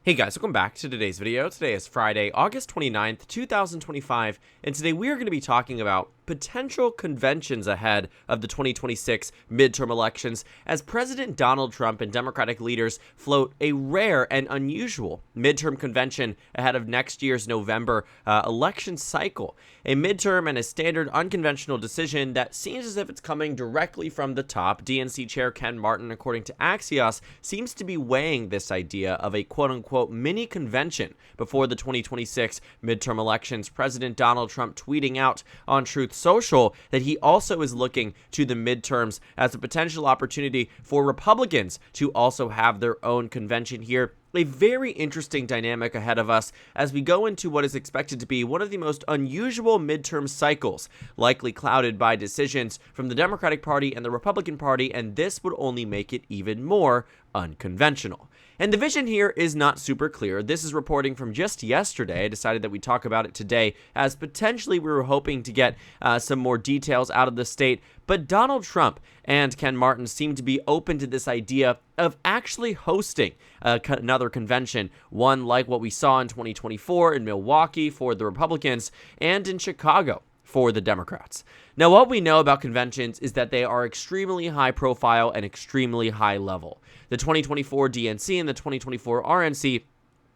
Hey guys, welcome back to today's video. Today is Friday, August 29th, 2025, and today we are going to be talking about potential conventions ahead of the 2026 midterm elections as President Donald Trump and Democratic leaders float a rare and unusual midterm convention ahead of next year's November election cycle. A midterm and a standard unconventional decision that seems as if it's coming directly from the top. DNC Chair Ken Martin, according to Axios, seems to be weighing this idea of a quote-unquote mini convention before the 2026 midterm elections. President Donald Trump tweeting out on Truth Social that he also is looking to the midterms as a potential opportunity for Republicans to also have their own convention here. A very interesting dynamic ahead of us as we go into what is expected to be one of the most unusual midterm cycles, likely clouded by decisions from the Democratic Party and the Republican Party, and this would only make it even more unconventional. And the vision here is not super clear. This is reporting from just yesterday. I decided that we'd talk about it today as potentially we were hoping to get some more details out of the state. But Donald Trump and Ken Martin seem to be open to this idea of actually hosting another convention, one like what we saw in 2024 in Milwaukee for the Republicans and in Chicago for the Democrats. Now, what we know about conventions is that they are extremely high profile and extremely high level. The 2024 DNC and the 2024 RNC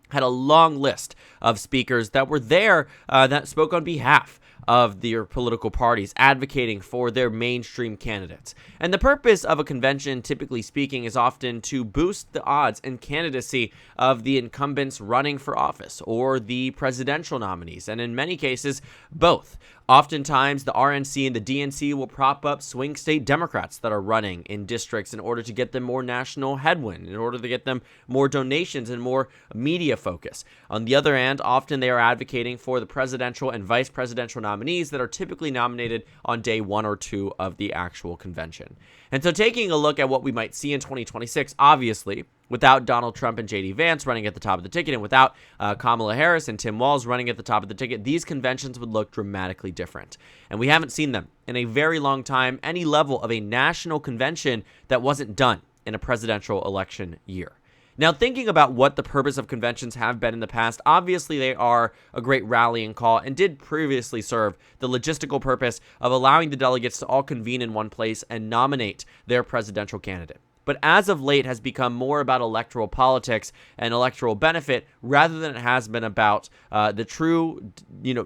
had a long list of speakers that were there that spoke on behalf of their political parties, advocating for their mainstream candidates. And the purpose of a convention, typically speaking, is often to boost the odds and candidacy of the incumbents running for office or the presidential nominees, and in many cases, both. Oftentimes, the RNC and the DNC will prop up swing state Democrats that are running in districts in order to get them more national headwind, in order to get them more donations and more media focus. On the other hand, often they are advocating for the presidential and vice presidential nominees that are typically nominated on day 1 or 2 of the actual convention. And so taking a look at what we might see in 2026, obviously, without Donald Trump and J.D. Vance running at the top of the ticket and without Kamala Harris and Tim Walz running at the top of the ticket, these conventions would look dramatically different. And we haven't seen them in a very long time, any level of a national convention that wasn't done in a presidential election year. Now, thinking about what the purpose of conventions have been in the past, obviously they are a great rallying call and did previously serve the logistical purpose of allowing the delegates to all convene in one place and nominate their presidential candidate. But as of late has become more about electoral politics and electoral benefit rather than it has been about the true,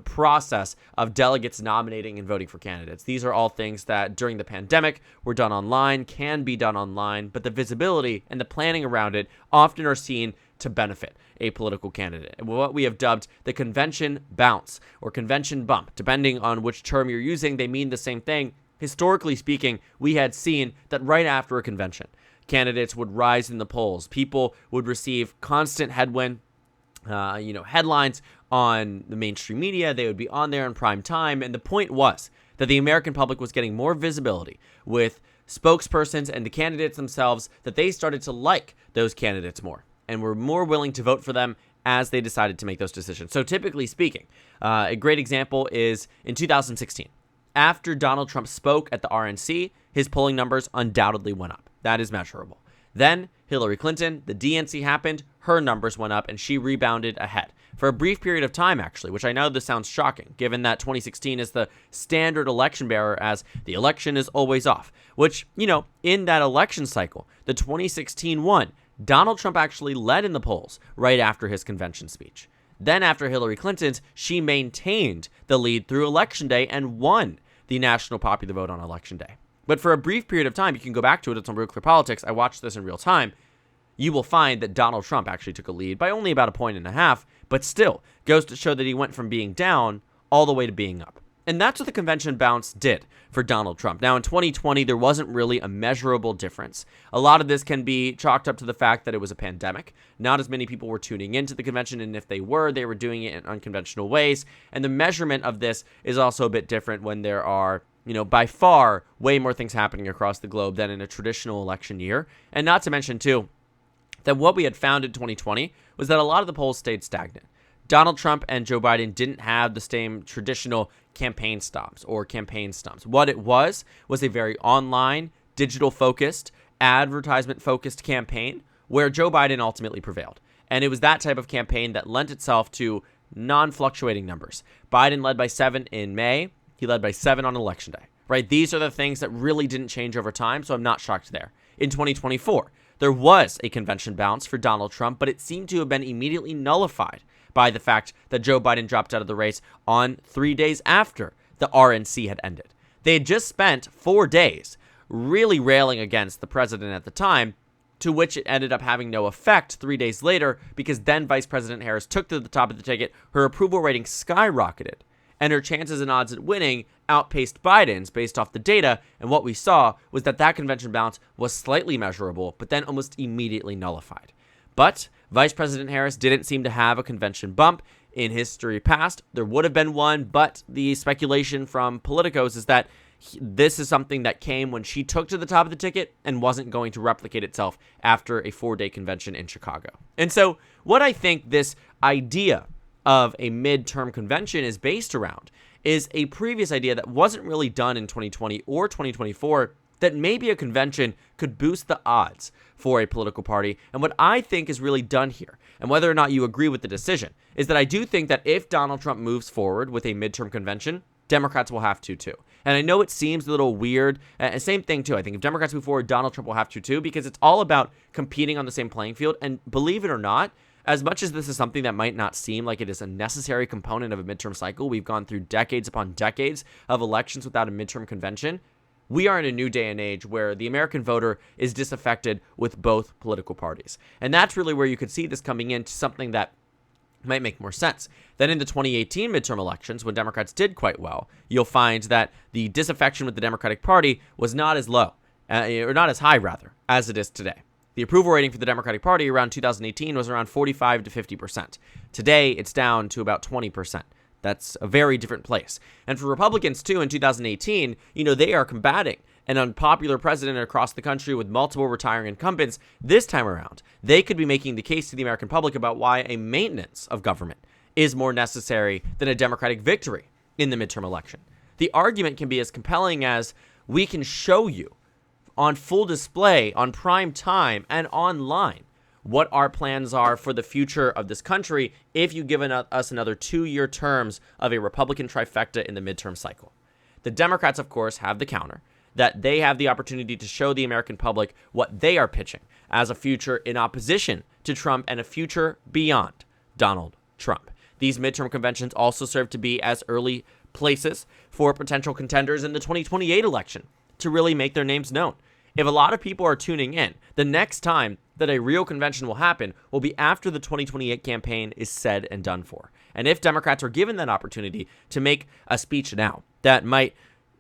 process of delegates nominating and voting for candidates. These are all things that during the pandemic were done online, can be done online, but the visibility and the planning around it often are seen to benefit a political candidate. And what we have dubbed the convention bounce or convention bump, depending on which term you're using, they mean the same thing. Historically speaking, we had seen that right after a convention, candidates would rise in the polls. People would receive constant headwind, headlines on the mainstream media. They would be on there in prime time. And the point was that the American public was getting more visibility with spokespersons and the candidates themselves, that they started to like those candidates more and were more willing to vote for them as they decided to make those decisions. So typically speaking, a great example is in 2016. After Donald Trump spoke at the RNC, his polling numbers undoubtedly went up. That is measurable. Then Hillary Clinton, the DNC happened, her numbers went up and she rebounded ahead for a brief period of time, actually, which I know this sounds shocking given that 2016 is the standard election bearer as the election is always off, which, in that election cycle, the 2016 one, Donald Trump actually led in the polls right after his convention speech. Then after Hillary Clinton's, she maintained the lead through Election Day and won the national popular vote on Election Day. But for a brief period of time, you can go back to it. It's on Real Clear Politics. I watched this in real time. You will find that Donald Trump actually took a lead by only about 1.5 points, but still goes to show that he went from being down all the way to being up. And that's what the convention bounce did for Donald Trump. Now, in 2020, there wasn't really a measurable difference. A lot of this can be chalked up to the fact that it was a pandemic. Not as many people were tuning into the convention, and if they were doing it in unconventional ways. And the measurement of this is also a bit different when there are, by far, way more things happening across the globe than in a traditional election year. And not to mention, too, that what we had found in 2020 was that a lot of the polls stayed stagnant. Donald Trump and Joe Biden didn't have the same traditional campaign stops or campaign stumps. What it was a very online, digital-focused, advertisement-focused campaign where Joe Biden ultimately prevailed. And it was that type of campaign that lent itself to non-fluctuating numbers. Biden led by 7 in May. He led by 7 on election day, right? These are the things that really didn't change over time, so I'm not shocked there. In 2024, there was a convention bounce for Donald Trump, but it seemed to have been immediately nullified by the fact that Joe Biden dropped out of the race on 3 days after the RNC had ended. They had just spent 4 days really railing against the president at the time, to which it ended up having no effect 3 days later, because then Vice President Harris took to the top of the ticket, her approval rating skyrocketed, and her chances and odds at winning outpaced Biden's based off the data, and what we saw was that that convention bounce was slightly measurable, but then almost immediately nullified. But Vice President Harris didn't seem to have a convention bump. In history past, there would have been one, but the speculation from politicos is that this is something that came when she took to the top of the ticket and wasn't going to replicate itself after a 4-day convention in Chicago. And so what I think this idea of a midterm convention is based around is a previous idea that wasn't really done in 2020 or 2024, that maybe a convention could boost the odds for a political party. And what I think is really done here, and whether or not you agree with the decision, is that I do think that if Donald Trump moves forward with a midterm convention, Democrats will have to too. And I know it seems a little weird. Same thing too. I think if Democrats move forward, Donald Trump will have to too, because it's all about competing on the same playing field. And believe it or not, as much as this is something that might not seem like it is a necessary component of a midterm cycle, we've gone through decades upon decades of elections without a midterm convention. We are in a new day and age where the American voter is disaffected with both political parties. And that's really where you could see this coming into something that might make more sense. Then in the 2018 midterm elections, when Democrats did quite well, you'll find that the disaffection with the Democratic Party was not as low, or not as high rather, as it is today. The approval rating for the Democratic Party around 2018 was around 45 to 50%. Today, it's down to about 20%. That's a very different place. And for Republicans, too, in 2018, they are combating an unpopular president across the country with multiple retiring incumbents. This time around, they could be making the case to the American public about why a maintenance of government is more necessary than a Democratic victory in the midterm election. The argument can be as compelling as, we can show you on full display, on prime time, and online what our plans are for the future of this country if you give us another 2-year terms of a Republican trifecta in the midterm cycle. The Democrats, of course, have the counter, that they have the opportunity to show the American public what they are pitching as a future in opposition to Trump and a future beyond Donald Trump. These midterm conventions also serve to be as early places for potential contenders in the 2028 election to really make their names known. If a lot of people are tuning in, the next time that a real convention will happen will be after the 2028 campaign is said and done for. And if Democrats are given that opportunity to make a speech now that might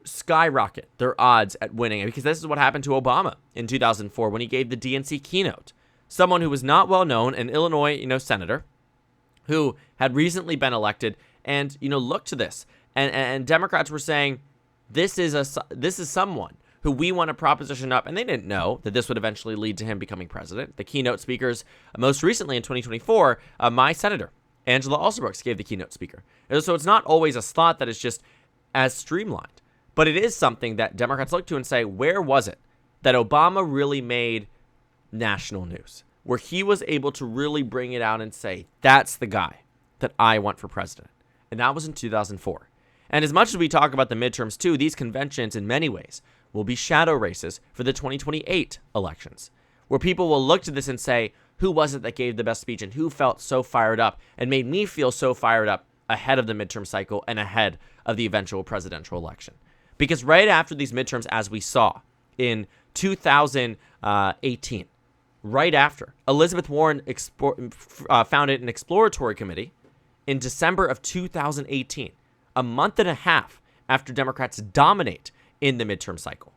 skyrocket their odds at winning, because this is what happened to Obama in 2004 when he gave the DNC keynote. Someone who was not well known, an Illinois, senator who had recently been elected, and look to this, and Democrats were saying this is someone who we want to proposition up, and they didn't know that this would eventually lead to him becoming president. The keynote speakers, most recently in 2024, my senator, Angela Alsobrooks, gave the keynote speaker. And so it's not always a thought that is just as streamlined, but it is something that Democrats look to and say, where was it that Obama really made national news, where he was able to really bring it out and say, that's the guy that I want for president? And that was in 2004. And as much as we talk about the midterms too, these conventions in many ways will be shadow races for the 2028 elections, where people will look to this and say, who was it that gave the best speech and who felt so fired up and made me feel so fired up ahead of the midterm cycle and ahead of the eventual presidential election? Because right after these midterms, as we saw in 2018, right after, Elizabeth Warren founded an exploratory committee in December of 2018, a month and a half after Democrats dominate in the midterm cycle.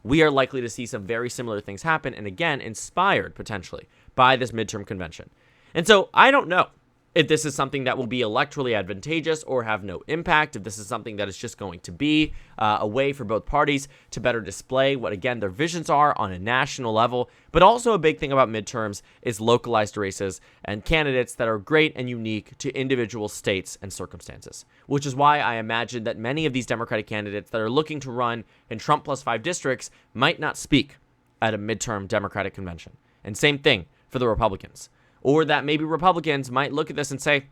We are likely to see some very similar things happen, and again, inspired potentially by this midterm convention. And so I don't know if this is something that will be electorally advantageous or have no impact, if this is something that is just going to be a way for both parties to better display what, again, their visions are on a national level. But also a big thing about midterms is localized races and candidates that are great and unique to individual states and circumstances, which is why I imagine that many of these Democratic candidates that are looking to run in Trump plus 5 districts might not speak at a midterm Democratic convention. And same thing for the Republicans. or that maybe Republicans might look at this and say,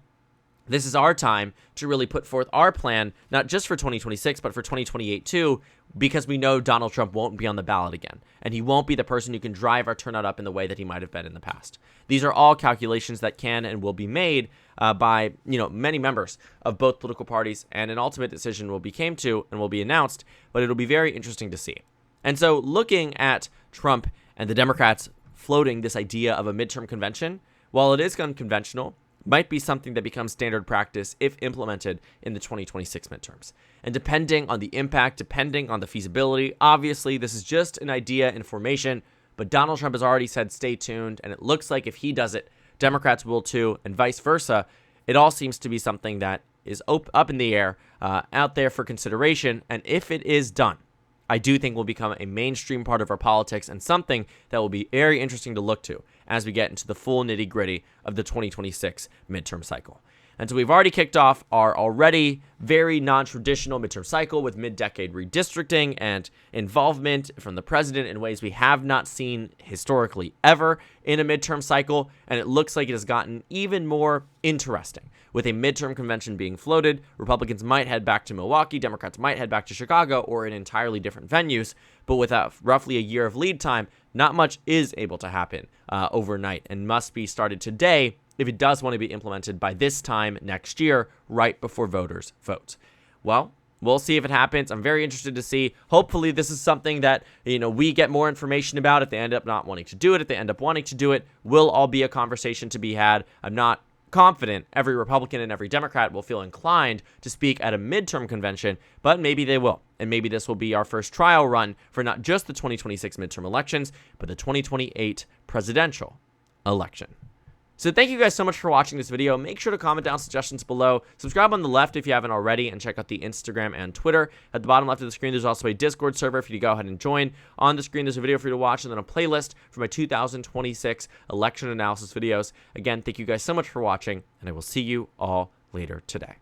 this is our time to really put forth our plan, not just for 2026, but for 2028 too, because we know Donald Trump won't be on the ballot again, and he won't be the person who can drive our turnout up in the way that he might have been in the past. These are all calculations that can and will be made by many members of both political parties, and an ultimate decision will be came to and will be announced, but it'll be very interesting to see. And so looking at Trump and the Democrats floating this idea of a midterm convention, while it is unconventional, might be something that becomes standard practice if implemented in the 2026 midterms. And depending on the impact, depending on the feasibility, obviously this is just an idea in formation, but Donald Trump has already said stay tuned, and it looks like if he does it, Democrats will too, and vice versa. It all seems to be something that is up in the air, out there for consideration, and if it is done, I do think will become a mainstream part of our politics and something that will be very interesting to look to as we get into the full nitty-gritty of the 2026 midterm cycle. And so we've already kicked off our already very non-traditional midterm cycle with mid-decade redistricting and involvement from the president in ways we have not seen historically ever in a midterm cycle, and it looks like it has gotten even more interesting. With a midterm convention being floated, Republicans might head back to Milwaukee, Democrats might head back to Chicago or in entirely different venues, but with roughly a year of lead time, not much is able to happen overnight and must be started today if it does want to be implemented by this time next year, right before voters vote. Well, we'll see if it happens. I'm very interested to see. Hopefully this is something that, we get more information about. If they end up not wanting to do it, if they end up wanting to do it, will all be a conversation to be had. I'm not confident every Republican and every Democrat will feel inclined to speak at a midterm convention, but maybe they will. And maybe this will be our first trial run for not just the 2026 midterm elections, but the 2028 presidential election. So thank you guys so much for watching this video. Make sure to comment down suggestions below. Subscribe on the left if you haven't already, and check out the Instagram and Twitter. At the bottom left of the screen, there's also a Discord server for you to go ahead and join. On the screen, there's a video for you to watch, and then a playlist for my 2026 election analysis videos. Again, thank you guys so much for watching, and I will see you all later today.